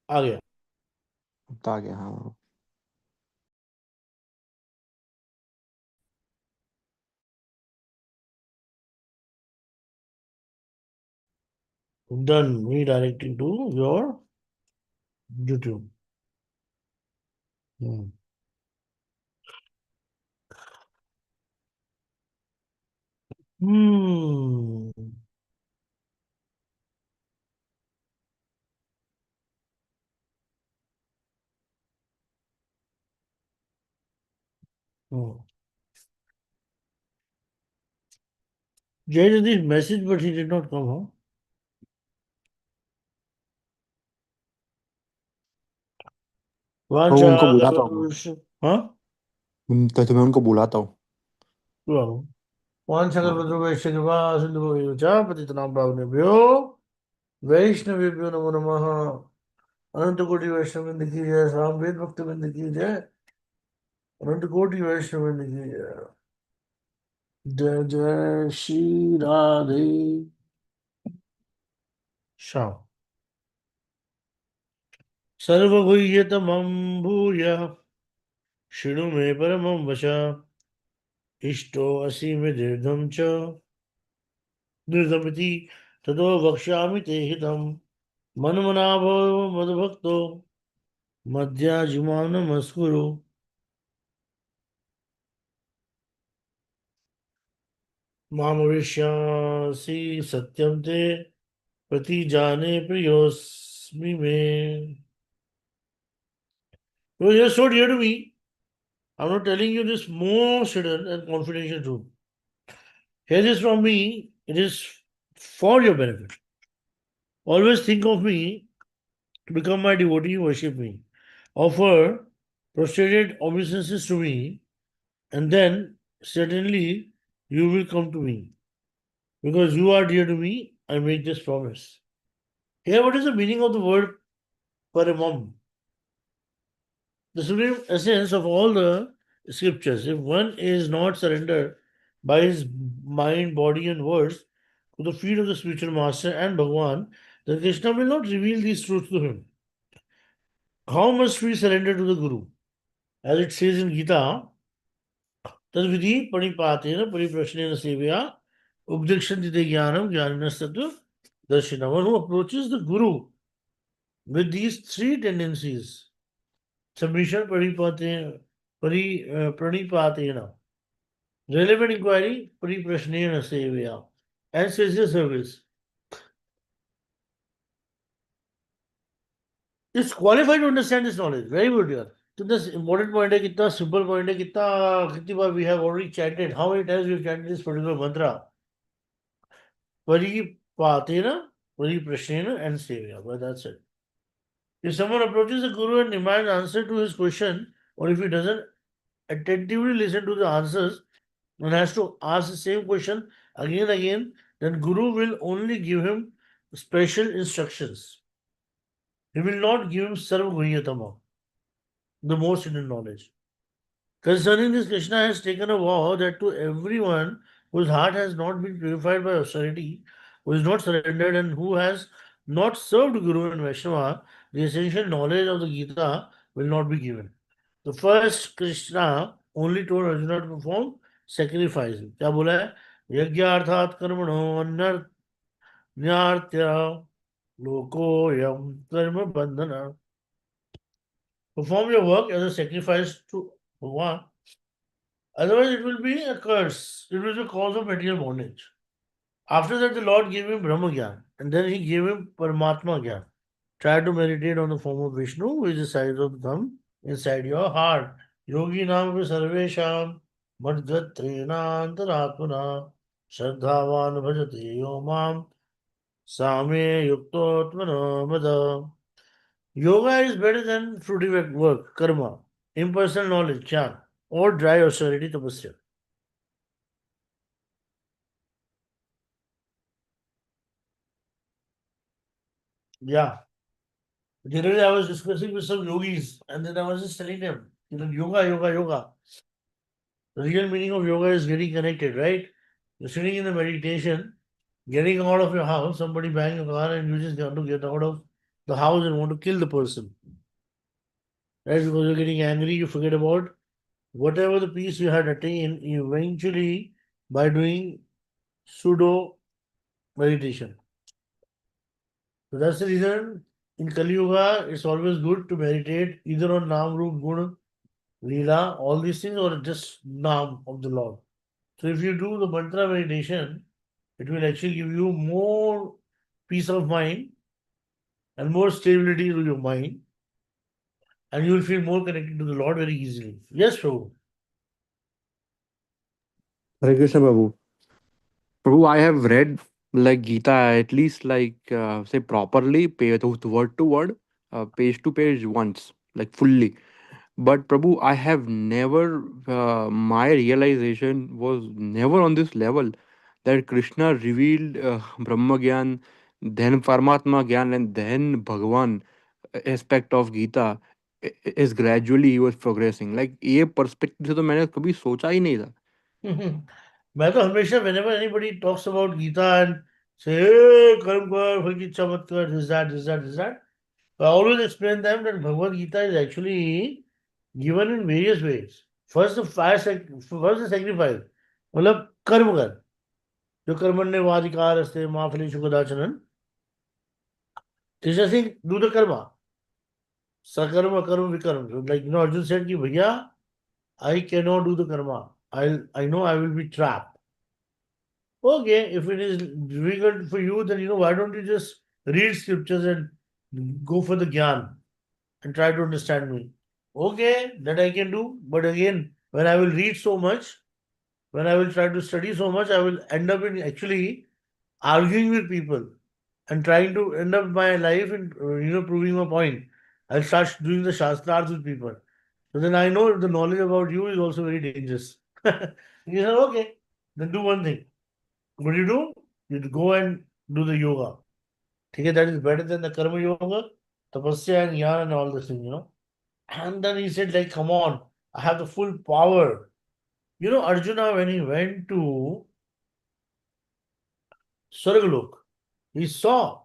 आ गया। आ गया हाँ। Done. Redirecting to your YouTube. Hmm. Hmm. Hmm. Jay did this message, but he did not come, huh? तो Vancha, उनको बुलाता हूँ huh? तो मैं उनको बुलाता हूँ। Wow. Vancha, हाँ। Vishnu Kripa, Sindhu Bhavacha, Patitanam Bhavnebhyo, Vaishnavibhyo Namo Namaha, Ananta Koti Vaishnavinda ki jai, Ram Ved Bhaktavinda ki jai, Ananta Koti Vaishnavinda ki jai. जय जय श्री राधे श्याम सर्वगुह्यतमं भूय शृणु मे परमं वच इष्टो असीम दीर्घं च दीर्घमिति ततो वक्ष्यामि ते हितं मन्मनाभो मद्भक्तो मध्याजिमां नमस्कुरु मामविष्यासि सत्यं ते प्रतिजाने प्रियोऽस्मि मे You just so dear to me. I'm not telling you this most hidden and confidential truth. Hear this from me. It is for your benefit. Always think of me, become my devotee, worship me. Offer prostrated obeisances to me, and then certainly you will come to me. Because you are dear to me, I make this promise. Here, what is the meaning of the word paramam? The supreme essence of all the scriptures. If one is not surrendered by his mind, body, and words to the feet of the spiritual master and Bhagwan, then Krishna will not reveal these truths to him. How must we surrender to the Guru? As it says in Gita, तद्विधि परिपातेन परिप्रश्नेन सेवया उपदिक्षन्ति te jnanam jnaninastatva darshina. One who approaches the Guru with these three tendencies, submission, pranipatena, relevant inquiry, pariprashnena sevaya, and sincere service, is qualified to understand this knowledge. Very good, yaar. So this important point है कितना simple point है कितनी बार we have already chanted. How many times we have chanted this particular mantra? Paripatena, Pariprashnena, and Sevya. But that's it. If someone approaches the Guru and demands answer to his question, or if he doesn't attentively listen to the answers and has to ask the same question again and again, then Guru will only give him special instructions. He will not give him Sarva Guhyatama, the most hidden knowledge. Concerning this, Krishna has taken a vow that to everyone whose heart has not been purified by austerity, who is not surrendered, and who has not served Guru and Vaishnava, the essential knowledge of the Gita will not be given. The first Krishna only told Arjuna to perform sacrifice. क्या बोला है? यज्ञार्थात् कर्मणो अन्यर्न्यार्त्य लोकोऽयं कर्म बंधना. Perform your work as a sacrifice to Bhagwan. Otherwise, it will be a curse. It will be a cause of material bondage. After that, the Lord gave him Brahma Gyan, and then he gave him Paramatma Gyan. Try to meditate on the form of Vishnu, which is the size of the thumb, inside your heart. Yogi Nam Sarvesham Madgatrenantaratmana Shraddhavan Bhajate Yo Mam Same Yuktotmana Mada. Yoga is better than fruity work, karma, impersonal knowledge, jnana, or dry austerity, tapasya. Yeah. Generally, I was discussing with some yogis, and then I was just telling them, yoga, yoga, yoga. The real meaning of yoga is getting connected, right? You're sitting in the meditation, getting out of your house, somebody bang your car, and you just got to get out of. the house and want to kill the person. Right? Because you're getting angry, you forget about whatever the peace you had attained, you eventually, by doing pseudo meditation. So that's the reason in Kali Yuga, it's always good to meditate either on Nam, Roop, Gun, Leela, all these things, or just Nam of the Lord. So if you do the mantra meditation, it will actually give you more peace of mind and more stability to your mind, and you will feel more connected to the Lord very easily. Yes, Prabhu. Hare Krishna, Prabhu. Prabhu, I have read like Gita at least like say properly, word to word, page to page once, like fully. But Prabhu, I have never, my realization was never on this level that Krishna revealed Brahma Gyan, then Paramatma Gyan, and then Bhagwan aspect of Gita is gradually he was progressing. Like ये perspective से तो मैंने कभी सोचा ही नहीं था. मैं तो हमेशा whenever anybody talks about Gita and say, hey, कर्म कर, फल की इच्छा मत कर, this that, I always explain them that Bhagavad Gita is actually given in various ways. First the sacrifice. मतलब कर्म कर जो कर्मण्य वादिकार अस्ते माँ फलेषु कदाचन Teja Singh do the karma सकर्म अकर्म विकर्म. So like Arjun said कि भैया I cannot do the karma. I know I will be trapped. Okay, if it is difficult for you, then why don't you just read scriptures and go for the gyan and try to understand me? Okay, that I can do. But again, when I will read so much, when I will try to study so much, I will end up in actually arguing with people and trying to end up my life in proving my point. I'll start doing the shastrars with people. So then I know the knowledge about you is also very dangerous. You said, okay, then do one thing. What do? You go and do the yoga. Okay, that is better than the karma yoga, tapasya and jnana and all this thing. And then he said, like, come on, I have the full power. Arjuna, when he went to Swargalok, he saw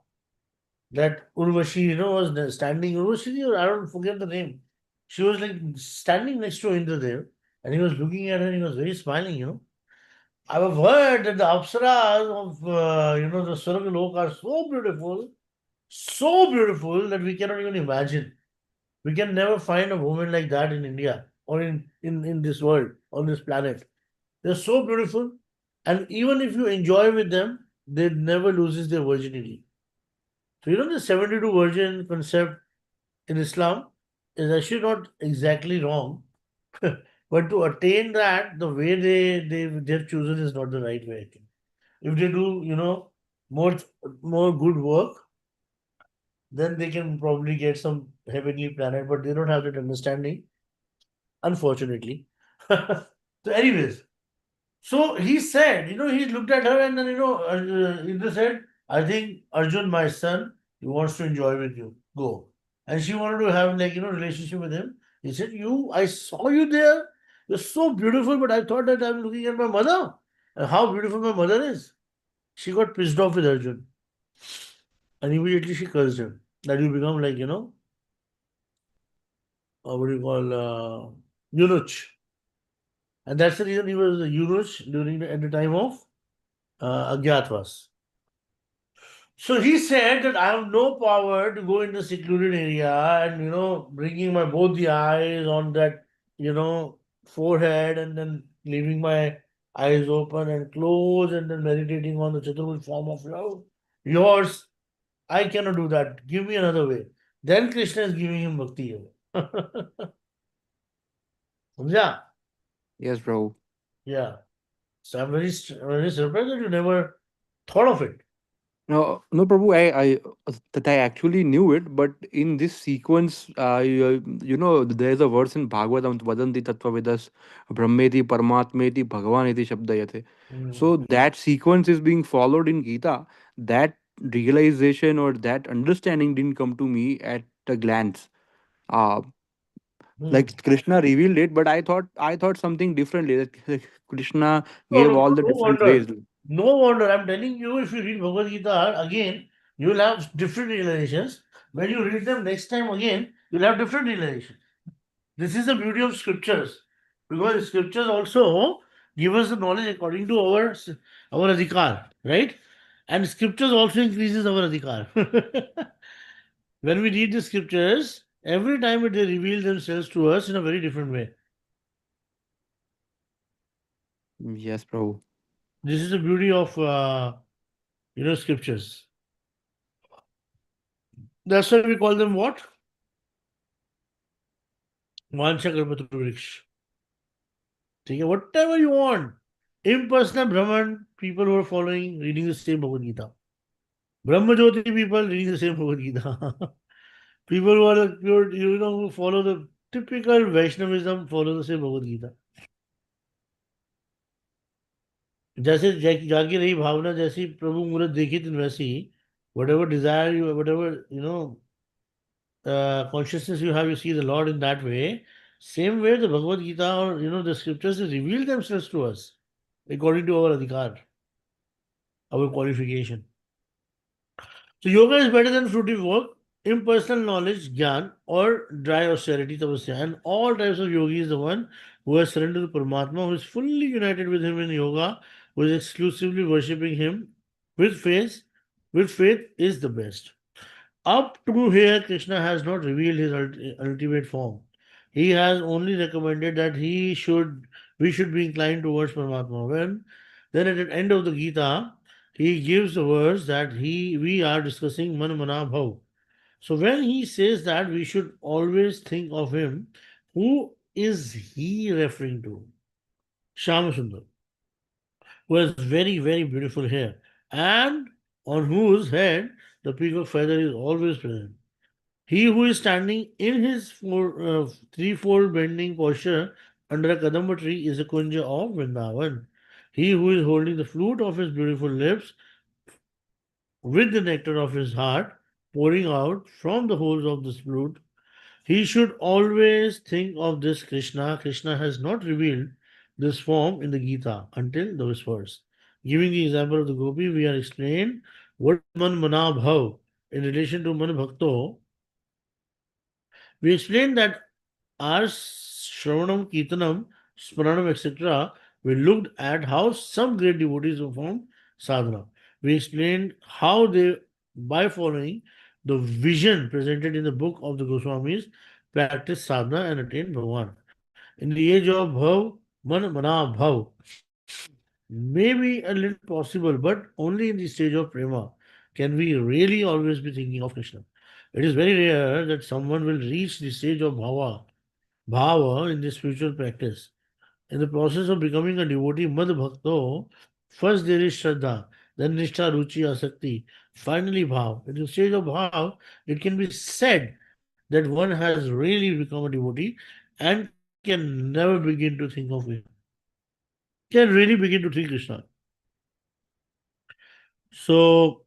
that Urvashi, was standing. Urvashi, or I don't forget the name. She was like standing next to Indradev, and he was looking at her and he was very smiling. I have heard that the apsaras of, the Swargalok are so beautiful that we cannot even imagine. We can never find a woman like that in India or in this world, on this planet. They're so beautiful. And even if you enjoy with them, they never loses their virginity. So the 72 virgin concept in Islam is actually not exactly wrong. But to attain that, the way they've chosen is not the right way, I think. If they do, more more good work, then they can probably get some heavenly planet, but they don't have that understanding, unfortunately. So, anyways, so he said, he looked at her and then, Indra said, I think Arjun, my son, he wants to enjoy with you. Go. And she wanted to have like, relationship with him. He said, I saw you there. You're so beautiful, but I thought that I'm looking at my mother and how beautiful my mother is. She got pissed off with Arjun and immediately she cursed him. That you become like, what do you call, eunuch. And that's the reason he was a eunuch at the time of Agyatwas. So he said that I have no power to go in the secluded area and bringing my both the eyes on that forehead and then leaving my eyes open and closed and then meditating on the Chaturved form of love. Yours, I cannot do that. Give me another way. Then Krishna is giving him bhakti yoga. Yeah, Yes, Prabhu. yeah. So I'm very surprised that you never thought of it. No, no, Prabhu. That I actually knew it, but in this sequence, there's a verse in Bhagavatam, "Vadanti tattvavidas brahmeti paramatmeti bhagavaneti shabdayate." Mm. So that sequence is being followed in Gita. That realization or that understanding didn't come to me at a glance. Uh, Hmm. like Krishna revealed it, but I thought something differently. That Krishna No, gave no, all no, the no different ways. wonder. No wonder. I'm telling you, if you read Bhagavad Gita again, you will have different realizations. When you read them next time again, you'll have different realization. This is the beauty of scriptures, because scriptures also give us the knowledge according to our adhikar, right? And scriptures also increases our adhikar. When we read the scriptures, every time they reveal themselves to us in a very different way. Yes, Prabhu. This is the beauty of scriptures. That's why we call them what? Vancha Kalpatru Vriksh. Take whatever you want. Impersonal Brahman, people who are following, reading the same Bhagavad Gita. Brahma Jyoti people reading the same Bhagavad Gita. People who are the pure, who follow the typical Vaishnavism, follow the same Bhagavad Gita. जैसे जागी रही भावना, जैसी प्रभु मूर्त देखी थी वैसी, whatever desire you, whatever consciousness you have, you see the Lord in that way. Same way, the Bhagavad Gita or the scriptures, they reveal themselves to us according to our adhikar, our qualification. So yoga is better than fruitive work, impersonal knowledge, jnana, or dry austerity, tapasya. And all types of yogi is the one who has surrendered to Paramatma, who is fully united with him in yoga, who is exclusively worshipping him with faith. With faith is the best. Up to here, Krishna has not revealed his ultimate form. He has only recommended that we should be inclined towards Paramatma. Then at the end of the Gita, he gives the words that we are discussing Man Mana Bhav. So when he says that we should always think of him, who is he referring to? Shama Sundar, who has very, very beautiful hair, and on whose head the peacock feather is always present. He who is standing in his threefold bending posture under a kadamba tree is a kunja of Vrindavan. He who is holding the flute of his beautiful lips with the nectar of his heart pouring out from the holes of this flute, he should always think of this Krishna. Krishna has not revealed this form in the Gita until the whispers. Giving the example of the gopi, we are explained what is man mana bhav in relation to man bhakto. We explained that our Shravanam, Kirtanam, Smaranam, etc., we looked at how some great devotees perform sadhana. We explained how they, by following the vision presented in the book of the Goswamis, practice sadhana and attain Bhagavan. In the age of Bhav, Man Mana Bhav may be a little possible, but only in the stage of Prema can we really always be thinking of Krishna. It is very rare that someone will reach the stage of Bhava in the spiritual practice. In the process of becoming a devotee, Mad Bhakto, first there is Shraddha, then Nishtha, Ruchi, Asakti, finally Bhav. In the stage of Bhav, it can be said that one has really become a devotee and can never begin to think of Krishna. Can really begin to think Krishna. So,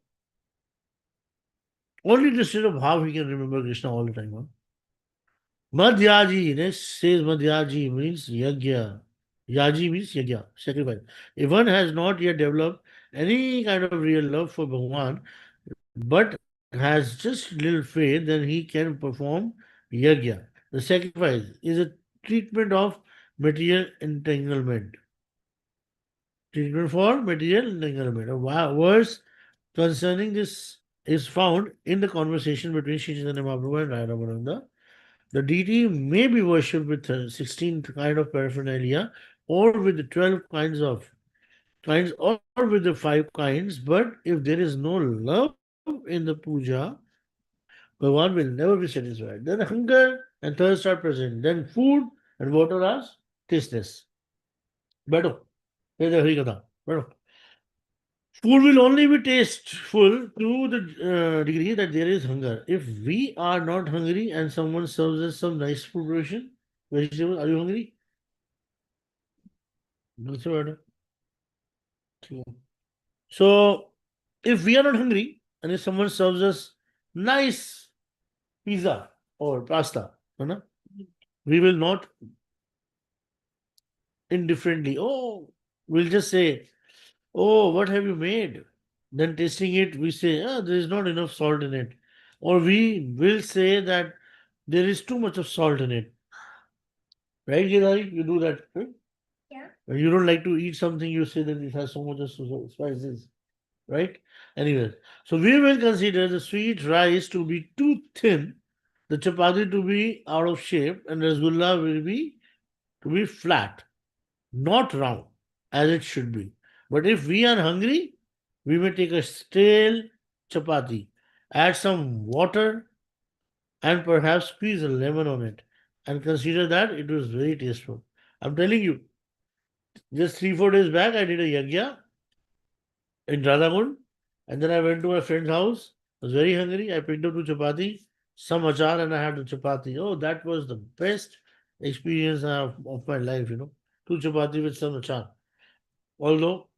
only in the state of Bhav he can remember Krishna all the time. Huh? Madhyaji, next says Madhyaji means yajna. Yaji means yajna, sacrifice. If one has not yet developed any kind of real love for Bhagwan, but has just little faith, then he can perform yajna. The sacrifice is a treatment of material entanglement. Treatment for material entanglement. A verse concerning this is found in the conversation between Sri Chaitanya Mahaprabhu and Radha Ramananda. The deity may be worshipped with 16 kind of paraphernalia or with the 12 kinds or with the 5 kinds, but if there is no love in the puja, Bhagavan will never be satisfied. Then hunger and thirst are present. Then food and water are tasteless. Better. Better. Food will only be tasteful to the degree that there is hunger. If we are not hungry and someone serves us some nice food ration, vegetables, are you hungry? That's what. So, if we are not hungry and if someone serves us nice pizza or pasta, you know, we will not indifferently, oh, we'll just say, oh, what have you made? Then tasting it, we say, ah, there is not enough salt in it. Or we will say that there is too much of salt in it. Right, Gidari? You do that. Right? When you don't like to eat something, you say that it has so much of spices. Right? Anyway, so we will consider the sweet rice to be too thin, the chapati to be out of shape, and rasgulla will be to be flat, not round, as it should be. But if we are hungry, we may take a stale chapati, add some water, and perhaps squeeze a lemon on it, and consider that it was very tasteful. I'm telling you, just 3 4 days back, I did a yagya in Radhakund, and then I went to my friend's house. I was very hungry. I picked up two chapati, some achar, and I had the chapati. Oh, that was the best experience of my life, Two chapati with some achar. Although,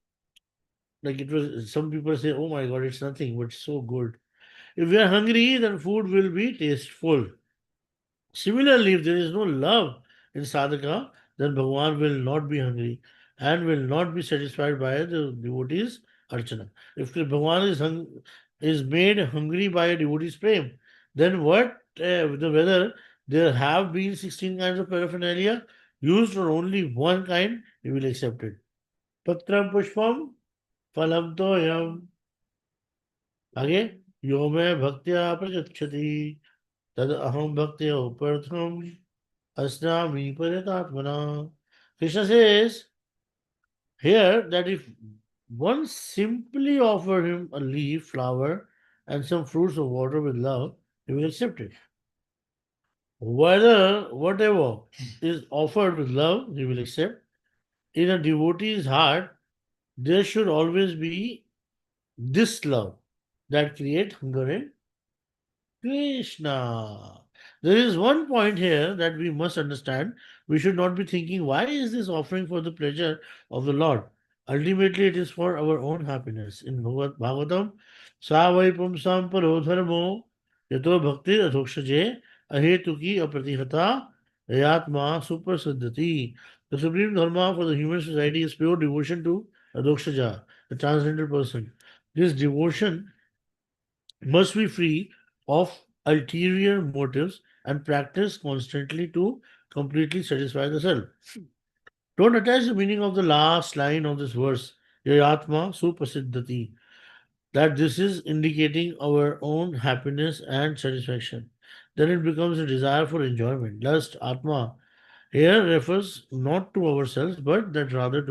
like it was, some people say, oh my god, it's nothing, but so good. If we are hungry, then food will be tasteful. Similarly, if there is no love in sadhaka, then Bhagwan will not be hungry and will not be satisfied by the devotee's archana. If Bhagwan is made hungry by a devotee's prem, then whether there have been 16 kinds of paraphernalia used or only one kind, he will accept it. Patram pushpam phalam toyam. आगे यो में भक्त्या प्रगच्छति तद अहम भक्त्या प्रथम Asnami Paritatmana. Krishna says here that if one simply offer him a leaf, flower, and some fruits or water with love, he will accept it. Whatever is offered with love, he will accept. In a devotee's heart, there should always be this love that creates hunger and Krishna. There is one point here that we must understand. We should not be thinking, why is this offering for the pleasure of the Lord? Ultimately, it is for our own happiness. In Bhagavatam, Sa vai pumsam paro dharmo yato bhakti adhokshaje ahetuki apratihata yatma suprasiddhati. The supreme dharma for the human society is pure devotion to Adhokshaja, the transcendental person. This devotion must be free of ulterior motives and practice constantly to completely satisfy the self. Don't attach the meaning of the last line of this verse, Yayatma Suprasiddhati, that this is indicating our own happiness and satisfaction. Then it becomes a desire for enjoyment. Lust, Atma, here refers not to ourselves, but that rather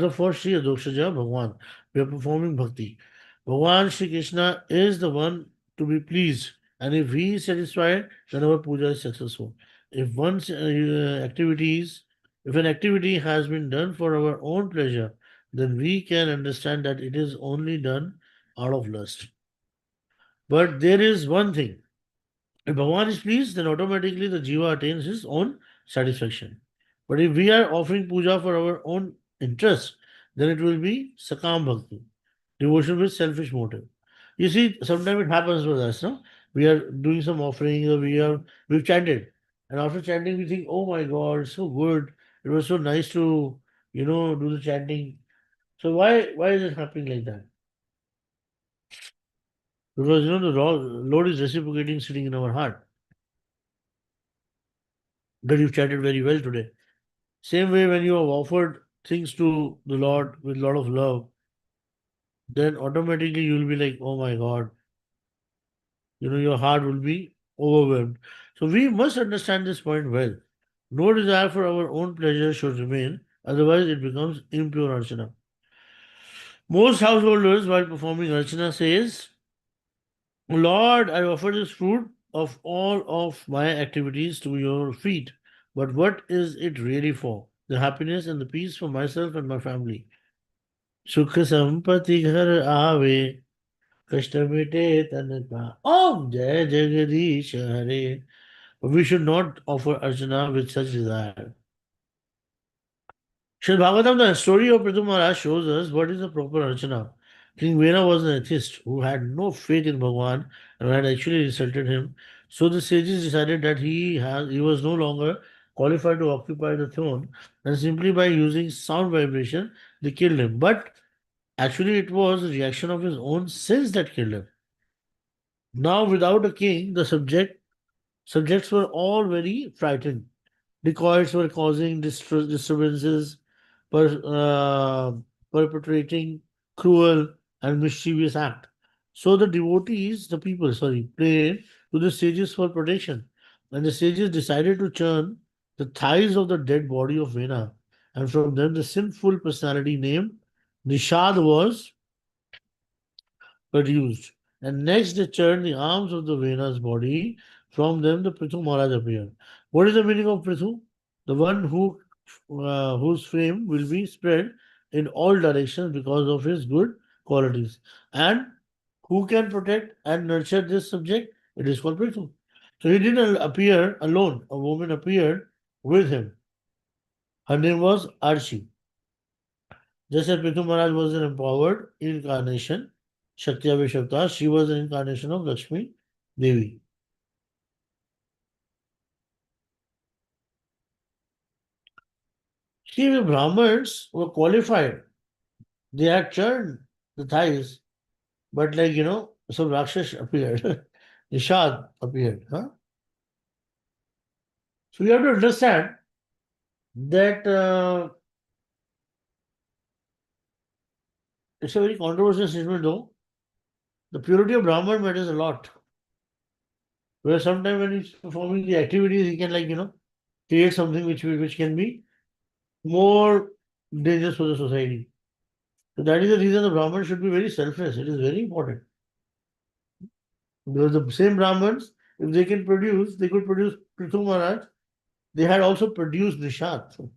for Sri Adokshaja Bhagwan. We are performing bhakti. Bhagwan Sri Krishna is the one to be pleased, and if he is satisfied, then our puja is successful. If one's activities, if an activity has been done for our own pleasure, then we can understand that it is only done out of lust. But there is one thing. If Bhagavan is pleased, then automatically the jiva attains his own satisfaction. But if we are offering puja for our own interest, then it will be sakam bhakti, devotion with selfish motive. You see, sometimes it happens with us, no? We are doing some offering, or we've chanted, and after chanting, we think, oh my God, it's so good. It was so nice to, do the chanting. So why is it happening like that? Because the Lord is reciprocating sitting in our heart. That you've chanted very well today. Same way, when you have offered things to the Lord with a lot of love, then automatically you will be like, oh my God, your heart will be overwhelmed. So we must understand this point well. No desire for our own pleasure should remain, otherwise it becomes impure archana. Most householders, while performing archana, says, Lord, I offer this fruit of all of my activities to your feet. But what is it really for? The happiness and the peace for myself and my family. सुख संपत्ति घर आवे कष्ट मिटे तन का Om Jai Jagadish Hare. We should not offer archana with such desire. Srimad Bhagavatam, the story of Prithu Maharaj shows us what is the proper archana. King Vena was an atheist who had no faith in Bhagwan and had actually insulted him. So the sages decided that he was no longer qualified to occupy the throne, and simply by using sound vibration they killed him. But actually, it was a reaction of his own sins that killed him. Now, without a king, the subjects were all very frightened. Dacoits were causing disturbances, perpetrating cruel and mischievous act. So the devotees, the people, sorry, prayed to the sages for protection. And the sages decided to churn the thighs of the dead body of Vena. And from them, the sinful personality named Nishad was produced. And next, they churned the arms of the Vena's body. From them, the Prithu Maharaj appeared. What is the meaning of Prithu? The one whose fame will be spread in all directions because of his good qualities. And who can protect and nurture this subject? It is called Prithu. So he didn't appear alone. A woman appeared with him. Her name was Arshi. Just as Prithu Maharaj was an empowered incarnation, Shakti Avishakta, she was an incarnation of Lakshmi Devi. See, the Brahmins were qualified. They had churned the thighs, but some Rakshas appeared. Nishad appeared. Huh? So you have to understand that it's a very controversial statement though. The purity of Brahman matters a lot. Where sometimes when he's performing the activities, he can create something which can be more dangerous for the society. So that is the reason the Brahmins should be very selfless. It is very important. Because the same Brahmins, if they can produce, they could produce Prithu Maharaj. They had also produced Nishad.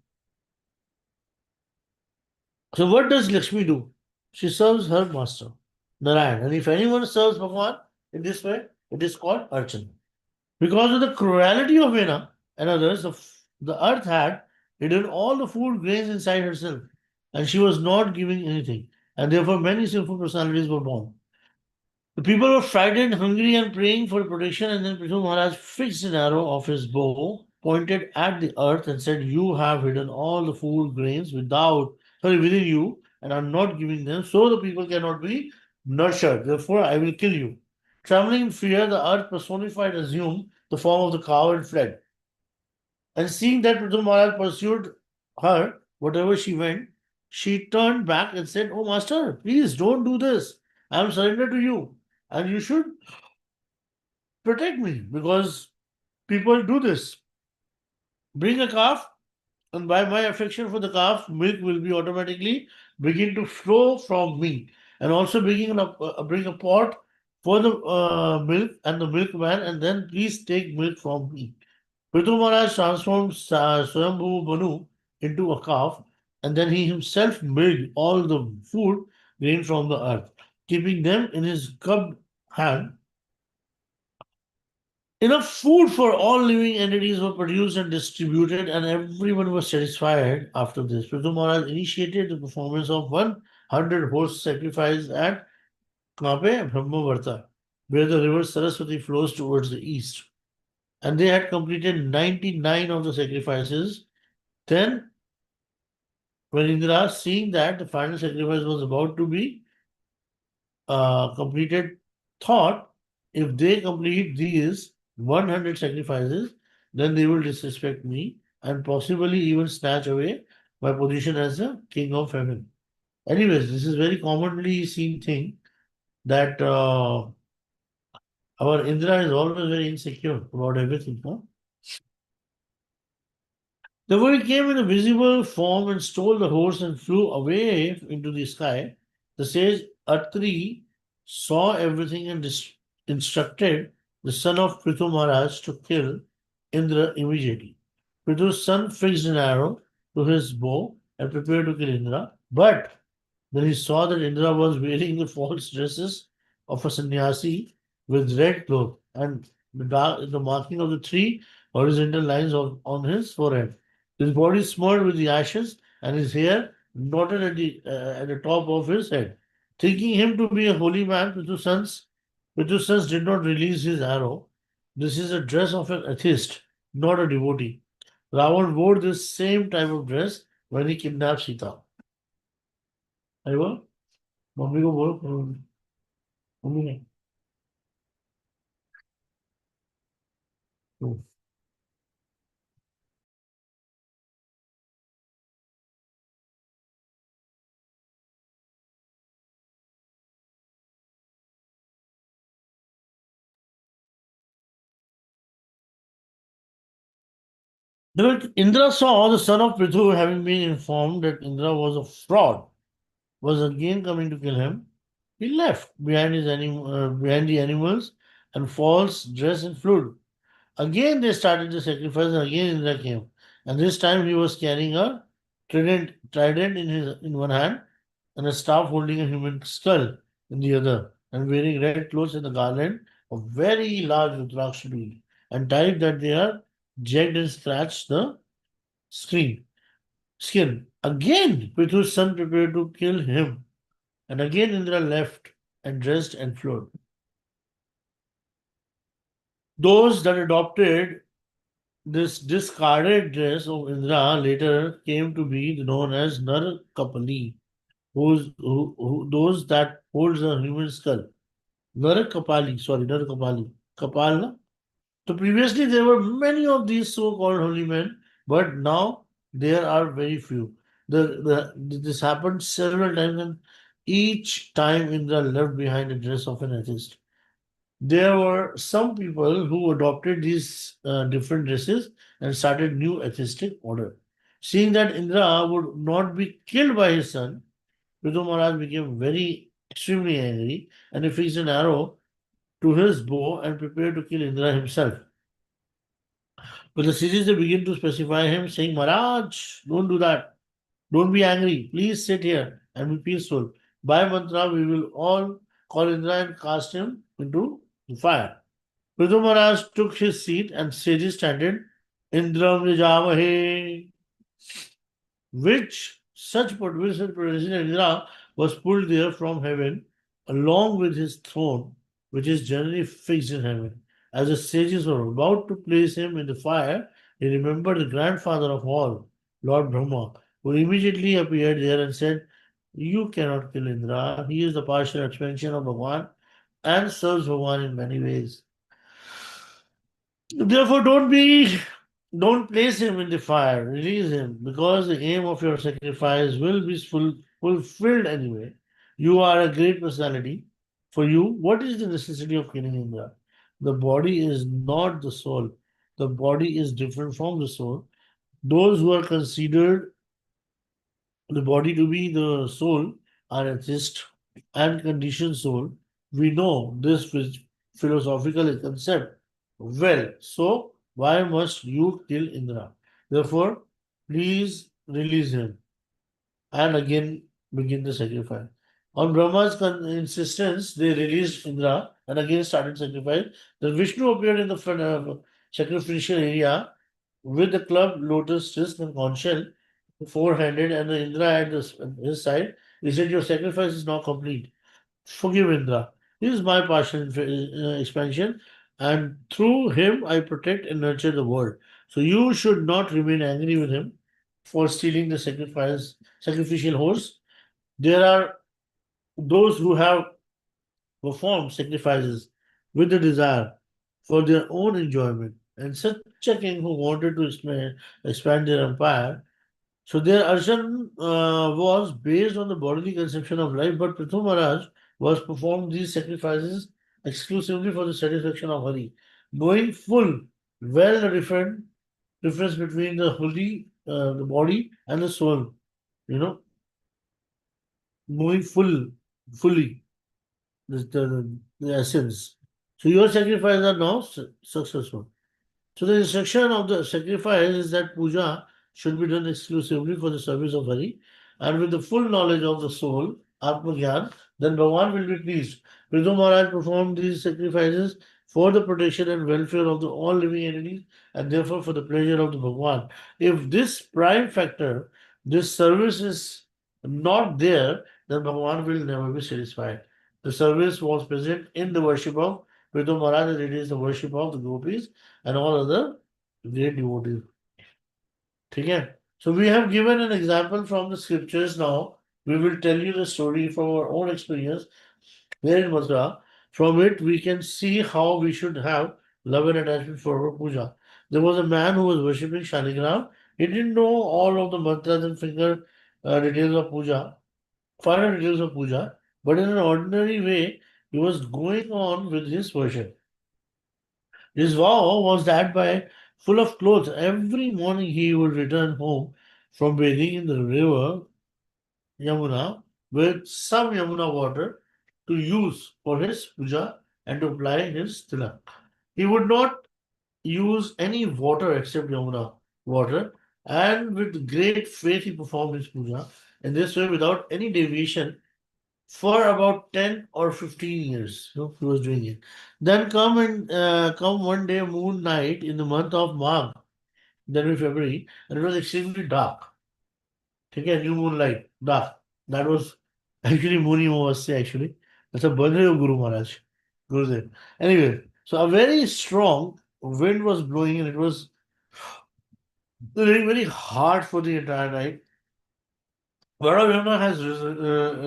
So what does Lakshmi do? She serves her master, Narayan. And if anyone serves Bhagavan in this way, it is called Archana. Because of the cruelty of Vena and others, the earth had hidden all the food grains inside herself, and she was not giving anything. And therefore, many sinful personalities were born. The people were frightened, hungry, and praying for protection. And then Prithu Maharaj fixed an arrow of his bow, pointed at the earth, and said, "You have hidden all the food grains within you, and are not giving them, so the people cannot be nurtured. Therefore, I will kill you." Trembling in fear, the earth personified assumed the form of the cow and fled. And seeing that Prithu Maharaj pursued her, whatever she went, she turned back and said, "Oh, master, please don't do this. I am surrendered to you. And you should protect me because people do this. Bring a calf, and by my affection for the calf, milk will be automatically begin to flow from me. And also bring a pot for the milk and the milkman, and then please take milk from me." Prithu Maharaj transformed Swayambhu Manu into a calf, and then he himself milked all the food grain from the earth, keeping them in his cupped hand. Enough food for all living entities were produced and distributed, and everyone was satisfied after this. Prithu Maharaj initiated the performance of 100 horse sacrifice at Knape Brahmavarta, where the river Saraswati flows towards the east. And they had completed 99 of the sacrifices. Then, when Indra, seeing that the final sacrifice was about to be completed, thought if they complete these 100 sacrifices, then they will disrespect me and possibly even snatch away my position as the king of heaven. Anyways, this is very commonly seen thing that our Indra is always very insecure about everything. Huh? The bird came in a visible form and stole the horse and flew away into the sky. The sage Atri saw everything and instructed the son of Prithu Maharaj to kill Indra immediately. Prithu's son fixed an arrow to his bow and prepared to kill Indra, but then he saw that Indra was wearing the false dresses of a sannyasi with red cloth and the marking of the three horizontal lines on his forehead. His body smeared with the ashes and his hair knotted at the top of his head. Thinking him to be a holy man, Prithu's sons did not release his arrow. This is a dress of an atheist, not a devotee. Ravan wore this same type of dress when he kidnapped Sita. I will. Mummy को बोलो mummy ने Hmm. Indra saw the son of Prithu, having been informed that Indra was a fraud, was again coming to kill him. He left behind the animals and false dress and flute. Again, they started the sacrifice, and again Indra came. And this time he was carrying a trident in one hand and a staff holding a human skull in the other, and wearing red clothes and a garland of very large Rudraksh bead, and tied that they are jagged and scratched the screen skin. Again, Prithu's son prepared to kill him, and again Indra left and dressed and flowed. Those that adopted this discarded dress of Indra later came to be known as Nar Kapali, those that holds a human skull. Nar Kapali, sorry, Nar Kapali. Kapal, na? So previously there were many of these so-called holy men, but now there are very few. This happened several times, and each time Indra left behind a dress of an atheist. There were some people who adopted these different dresses and started new atheistic order. Seeing that Indra would not be killed by his son, Prithu Maharaj became very extremely angry and he fixed an arrow to his bow and prepared to kill Indra himself. But the sages they begin to specify him, saying, Maharaj, don't do that. Don't be angry. Please sit here and be peaceful. By mantra, we will all call Indra and cast him into the fire. Prithu Maharaj took his seat and sages chanted, Indram Nijamahe, which such protection Indra was pulled there from heaven along with his throne, which is generally fixed in heaven. As the sages were about to place him in the fire, they remembered the grandfather of all, Lord Brahma, who immediately appeared there and said, You cannot kill Indra. He is the partial expansion of Bhagwan and serves Bhagwan in many ways. Therefore, don't place him in the fire, release him, because the aim of your sacrifice will be fulfilled anyway. You are a great personality. For you, what is the necessity of killing Indra? The body is not the soul. The body is different from the soul. Those who are considered the body to be the soul are atheist and conditioned soul. We know this philosophical concept well. So why must you kill Indra? Therefore, please release him and again begin the sacrifice. On Brahma's insistence, they released Indra and again started sacrifice. Then Vishnu appeared in the front of sacrificial area with the club, lotus, disc, and conch shell, four-handed, and the Indra at his side. He said, Your sacrifice is now complete. Forgive Indra. This is my partial expansion, and through him I protect and nurture the world. So you should not remain angry with him for stealing the sacrificial horse. There are those who have performed sacrifices with the desire for their own enjoyment, and such a king who wanted to expand their empire. So their Arjan was based on the bodily conception of life, but Prithu Maharaj was performed these sacrifices exclusively for the satisfaction of Hari, knowing full well the difference between the body and the soul. You know, knowing fully the essence. So your sacrifices are now successful. So the instruction of the sacrifice is that puja should be done exclusively for the service of Hari and with the full knowledge of the soul, Atma Gyan, then Bhagavan will be pleased. Prithu Maharaj performed these sacrifices for the protection and welfare of the all living entities and therefore for the pleasure of the Bhagavan. If this prime factor, this service is not there, then Bhagavan will never be satisfied. The service was present in the worship of Prithu Maharaj, and it is the worship of the gopis and all other great devotees. Okay? So we have given an example from the scriptures now. We will tell you the story from our own experience here in Mathura. From it, we can see how we should have love and attachment for puja. There was a man who was worshipping Shaligram. He didn't know all of the mantras and finger details of puja, final details of puja, but in an ordinary way, he was going on with his worship. His vow was that by full of clothes, every morning he would return home from bathing in the river Yamuna with some Yamuna water to use for his puja and to apply his tilak. He would not use any water except Yamuna water, and with great faith he performed his puja in this way without any deviation for about 10 or 15 years. He was doing it. Then come one day moon night in the month of Magh, then in February, and it was extremely dark. Okay, new moonlight, dark. That was actually Muni Mawasya actually. That's a birthday of Guru Maharaj. Gurudev. Anyway, so a very strong wind was blowing and it was very, very hard for the entire night. Varavana has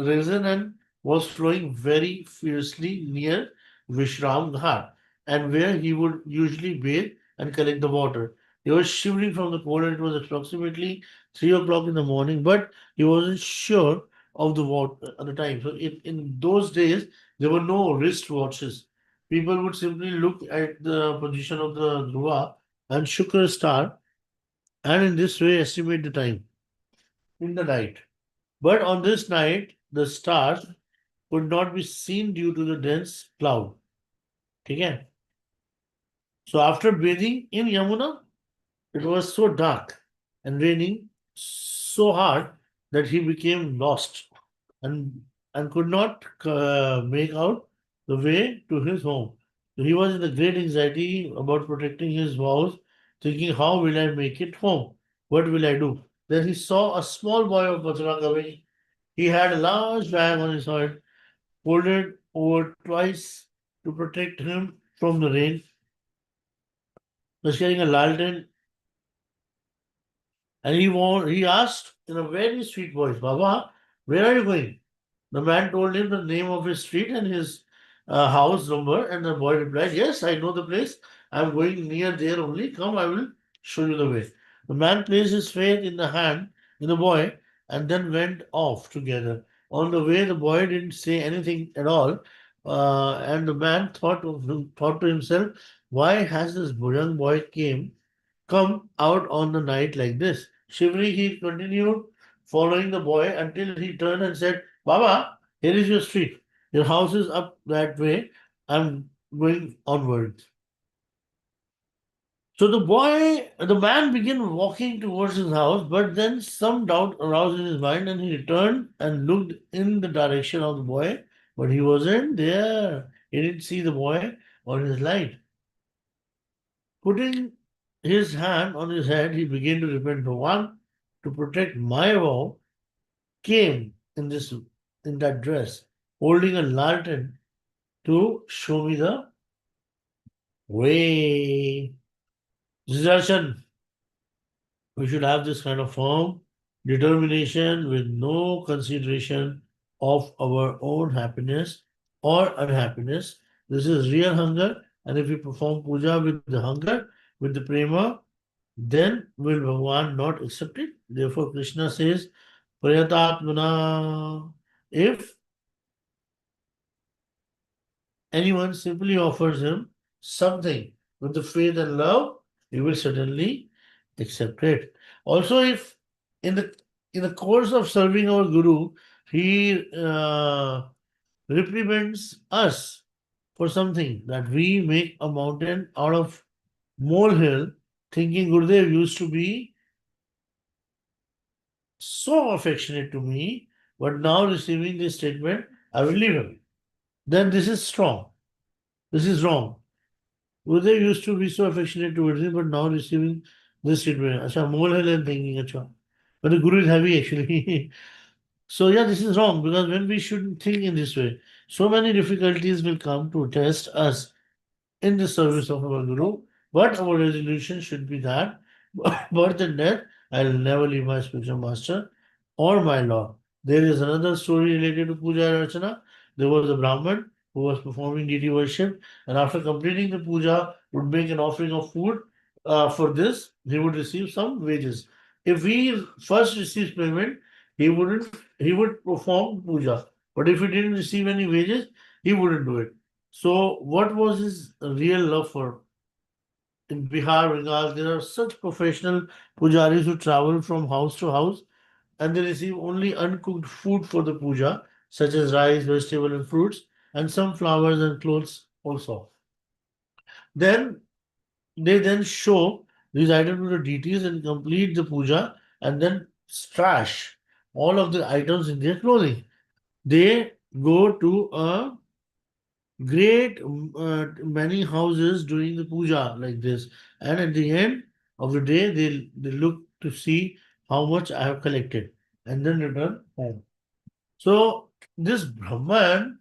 risen and was flowing very fiercely near Vishram Ghat, and where he would usually bathe and collect the water. He was shivering from the cold, and it was approximately 3 o'clock in the morning, but he wasn't sure of the water at the time. So in those days, there were no wrist watches. People would simply look at the position of the Dhruva and Shukra star, and in this way estimate the time in the night. But on this night, the stars could not be seen due to the dense cloud. Okay? So after bathing in Yamuna, it was so dark and raining so hard that he became lost and could not make out the way to his home. So he was in a great anxiety about protecting his vows, thinking, how will I make it home? What will I do? Then he saw a small boy of Mathura coming. He had a large bag on his head, folded over twice to protect him from the rain. Was carrying a lantern, and he asked in a very sweet voice, Baba, where are you going? The man told him the name of his street and his house number, and the boy replied, yes, I know the place. I'm going near there only. Come, I will show you the way. The man placed his faith in the hand in the boy and then went off together. On the way, the boy didn't say anything at all, and the man thought to himself, why has this young boy come out on the night like this? Shivering, he continued following the boy until he turned and said, Baba, here is your street. Your house is up that way. I'm going onwards. So the man began walking towards his house, but then some doubt aroused in his mind and he returned and looked in the direction of the boy, but he wasn't there. He didn't see the boy or his light. Putting his hand on his head, he began to repent. Bhagwan, to protect my vow, came in that dress, holding a lantern to show me the way. Sudarshan, we should have this kind of firm determination with no consideration of our own happiness or unhappiness. This is real hunger, and if we perform puja with the hunger, with the prema, then will Bhagavan not accept it? Therefore, Krishna says, Prayatatmana. If anyone simply offers him something with the faith and love, he will certainly accept it. Also, if in the course of serving our Guru, he reprimands us for something that we make a mountain out of molehill, thinking Gurudev used to be so affectionate to me, but now receiving this statement, I will leave him. Then this is strong. This is wrong. Uday used to be so affectionate towards him, but now receiving this treatment. Acha, molehill and thinking, acha. But the Guru is heavy actually. So yeah, this is wrong because when we shouldn't think in this way, so many difficulties will come to test us in the service of our Guru. But our resolution should be that birth and death, I'll never leave my spiritual master or my Lord. There is another story related to Puja and Archana. There was a Brahman who was performing deity worship, and after completing the puja, would make an offering of food for this, he would receive some wages. If he first receives payment, he would perform puja. But if he didn't receive any wages, he wouldn't do it. So what was his real love for? In Bihar, Bengal, there are such professional pujaris who travel from house to house and they receive only uncooked food for the puja, such as rice, vegetable, and fruits, and some flowers and clothes also. Then they then show these items to the deities and complete the puja and then trash all of the items in their clothing. They go to a great many houses doing the puja like this, and at the end of the day, they look to see how much I have collected and then return home. So this Brahman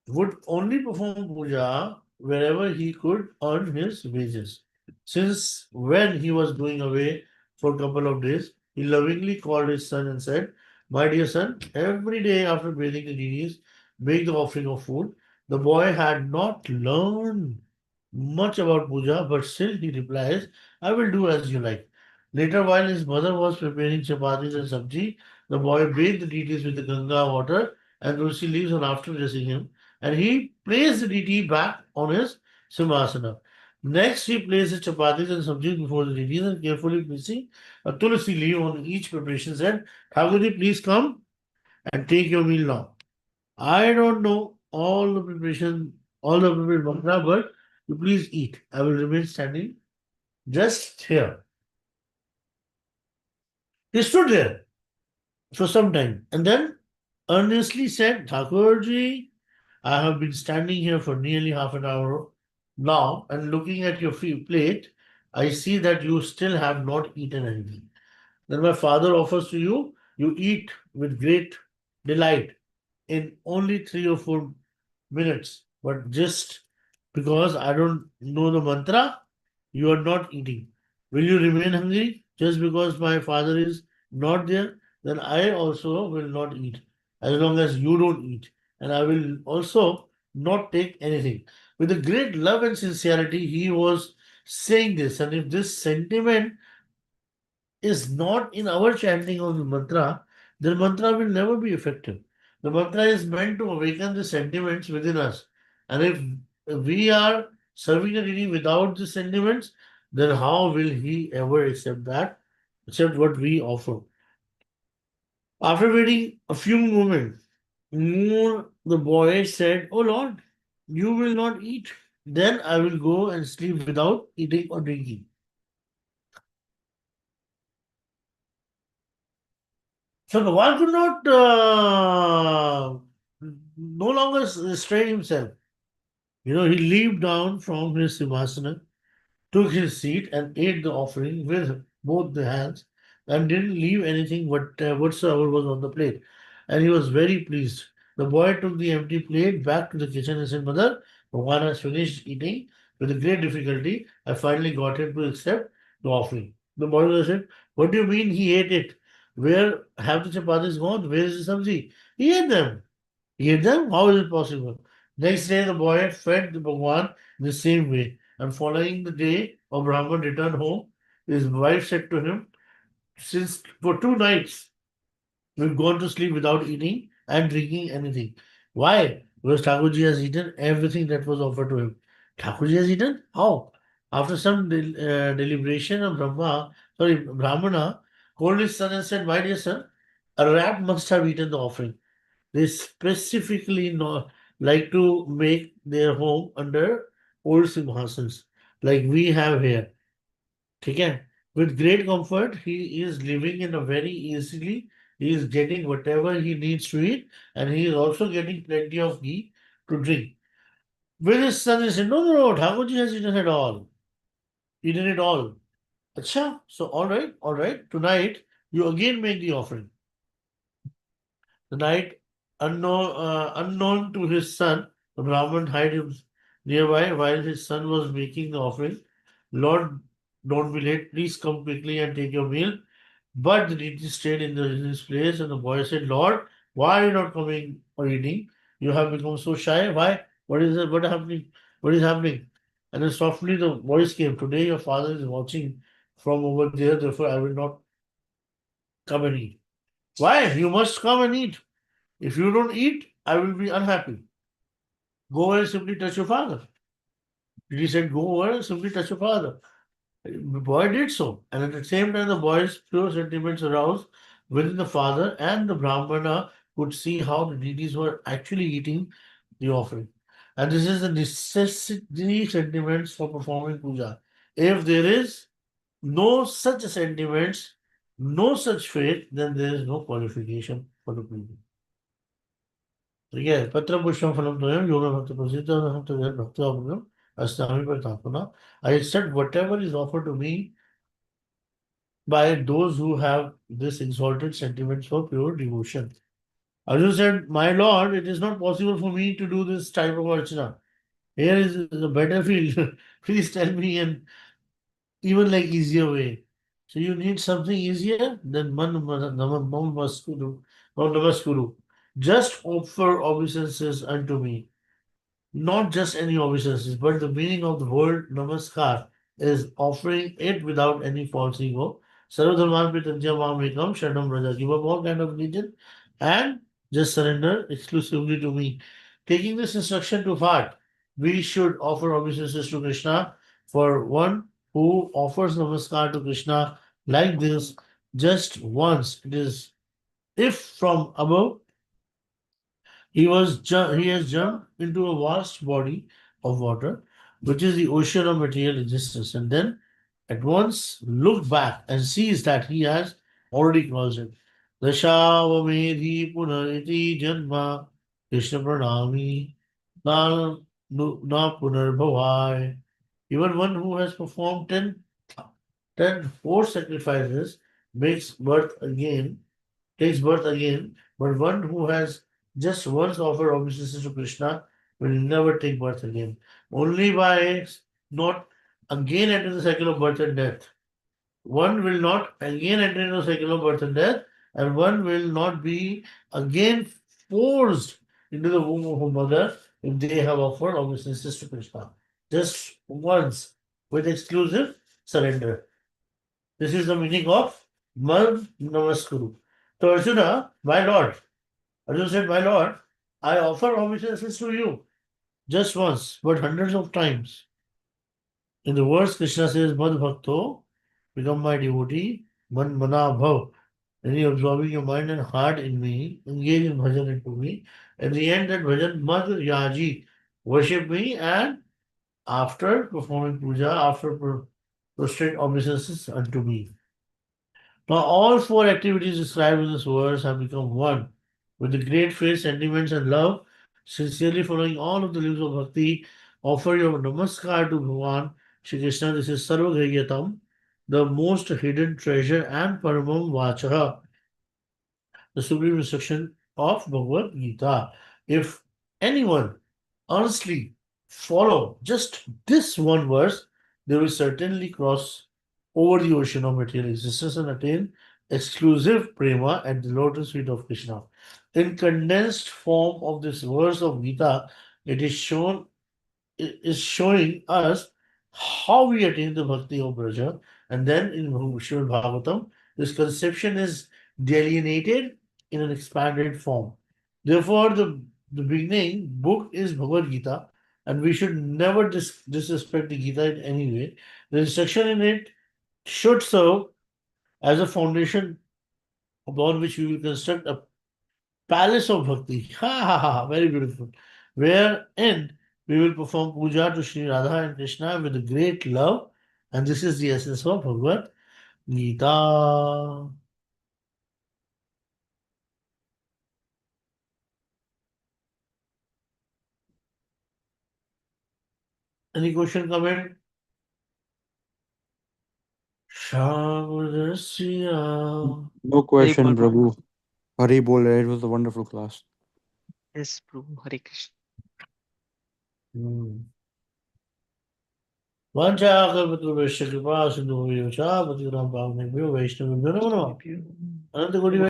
would only perform puja wherever he could earn his wages. Since when he was going away for a couple of days, he lovingly called his son and said, "My dear son, every day after bathing the deities, make the offering of food." The boy had not learned much about puja, but still he replies, "I will do as you like." Later, while his mother was preparing chapatis and sabji, the boy bathed the deities with the Ganga water and tulsi leaves, and after dressing him, and he placed the deity back on his simhasana. Next, he placed the chapatis and sabji before the deities and carefully placing a tulsi leaf on each preparation said, "Thakurji, please come and take your meal now. I don't know all the prepared mantra, but you please eat. I will remain standing just here." He stood there for some time and then earnestly said, "Thakurji, I have been standing here for nearly half an hour now and looking at your plate. I see that you still have not eaten anything. Then my father offers to you, you eat with great delight in only 3 or 4 minutes. But just because I don't know the mantra, you are not eating. Will you remain hungry just because my father is not there? Then I also will not eat as long as you don't eat. And I will also not take anything. With a great love and sincerity, he was saying this. And if this sentiment is not in our chanting of the mantra, the mantra will never be effective. The mantra is meant to awaken the sentiments within us. And if we are serving a deity without the sentiments, then how will he ever accept that, accept what we offer? After waiting a few moments more, the boy said, "Oh Lord, you will not eat. Then I will go and sleep without eating or drinking." So Bhagwan could not no longer restrain himself. He leaped down from his simhasana, took his seat, and ate the offering with both the hands, and didn't leave anything whatsoever was on the plate. And he was very pleased. The boy took the empty plate back to the kitchen and said, "Mother, Bhagwan has finished eating with great difficulty. I finally got him to accept the offering." The boy said, "What do you mean he ate it? Where have the chapatis gone? Where is the sabzi?" "He ate them." "He ate them? How is it possible?" Next day, the boy fed the Bhagwan in the same way. And following the day, of Brahman returned home. His wife said to him, "Since for 2 nights we've gone to sleep without eating and drinking anything." "Why?" "Because Thakurji has eaten everything that was offered to him." "Thakurji has eaten? How?" After some deliberation of Brahmana called his son and said, "My dear son, a rat must have eaten the offering." They specifically like to make their home under old simhasans, like we have here. Okay? With great comfort, he is living in a very easily. He is getting whatever he needs to eat, and he is also getting plenty of ghee to drink. With his son, he said, "No, no, no, Thakurji has eaten it all. Eaten it all." Acha, so all right. Tonight, you again make the offering. The night, unknown to his son, the Brahman hid him nearby while his son was making the offering. "Lord, don't be late. Please come quickly and take your meal." But the deity stayed in his place, and the boy said, "Lord, why are you not coming or eating? You have become so shy. Why? What is it? What happening? What is happening?" And then softly the voice came, "Today your father is watching from over there, therefore I will not come and eat." "Why? You must come and eat. If you don't eat, I will be unhappy. Go and simply touch your father." He said, "Go over and simply touch your father." The boy did so, and at the same time, the boy's pure sentiments aroused within the father, and the Brahmana could see how the deities were actually eating the offering. And this is the necessity sentiments for performing puja. If there is no such sentiments, no such faith, then there is no qualification for the puja. ठीक है पत्र पुष्पम फलम द्वयम योग भक्त प्रसिद्ध भक्त अस्नामि प्रतापना I accept whatever is offered to me by those who have this exalted sentiments for pure devotion. Arjun said, "My Lord, it is not possible for me to do this type of archana. Here is a better field. Please tell me an even like easier way." So you need something easier? Then namaskuru. Just offer obeisances unto me. Not just any obeisances, but the meaning of the word namaskar is offering it without any false ego. Sarvadharman Pritantya Mamekam Sharanam Raja. Give up all kind of religion and just surrender exclusively to me. Taking this instruction to heart, we should offer obeisances to Krishna. For one who offers namaskar to Krishna like this just once, it is if from above he has jumped into a vast body of water, which is the ocean of material existence, and then at once look back and sees that he has already crossed it. Dashavamedhi punariti janma Krishna pranami na, na punarbhavai. Even one who has performed 10 4 sacrifices makes birth again takes birth again, but one who has just once offered obeisances to Krishna will never take birth again. Only by not again enter the cycle of birth and death. One will not again enter into the cycle of birth and death, and one will not be again forced into the womb of a mother if they have offered obeisances to Krishna. Just once with exclusive surrender. This is the meaning of Mad Namaskuru. So Arjuna, my lord, Arjuna said, "My lord, I offer obeisances to you just once, but hundreds of times." In the verse, Krishna says, "Mad Bhakto, become my devotee, Man Mana Bhav." And you absorbing your mind and heart in me, engage in bhajan into me. At the end, that bhajan, Mad Yaji, worship me, and after performing puja, after prostrate obeisances unto me. Now, all four activities described in this verse have become one, with the great faith, sentiments, and love, sincerely following all of the rules of bhakti. Offer your namaskar to Bhagavan Shri Krishna. This is Sarvagriyatam, the most hidden treasure, and Paramam Vachaha, the supreme instruction of Bhagavad Gita. If anyone honestly follow just this one verse, they will certainly cross over the ocean of material existence and attain exclusive prema at the lotus feet of Krishna. In condensed form of this verse of Gita, it is shown is showing us how we attain the bhakti of Braja. And then in Srimad Bhagavatam, this conception is delineated in an expanded form. Therefore, the beginning book is Bhagavad Gita, and we should never disrespect the Gita in any way. The instruction in it should serve as a foundation upon which we will construct a palace of bhakti. Ha ha ha, very beautiful. Wherein we will perform puja to Sri Radha and Krishna with a great love, and this is the essence of Bhagavad Gita. Any question, comment? Shamadasya. No Hari question, Bol Prabhu. Prabhu. Hari bol. It was a wonderful class. Yes, Prabhu. Hare Krishna. वाञ्छाकल्पतरुभ्यश्च कृपा सिन्धुभ्यो च पतितानां पावनेभ्यो वैष्णवेभ्यो नमो नमः। Thank you. अनन्तकोटि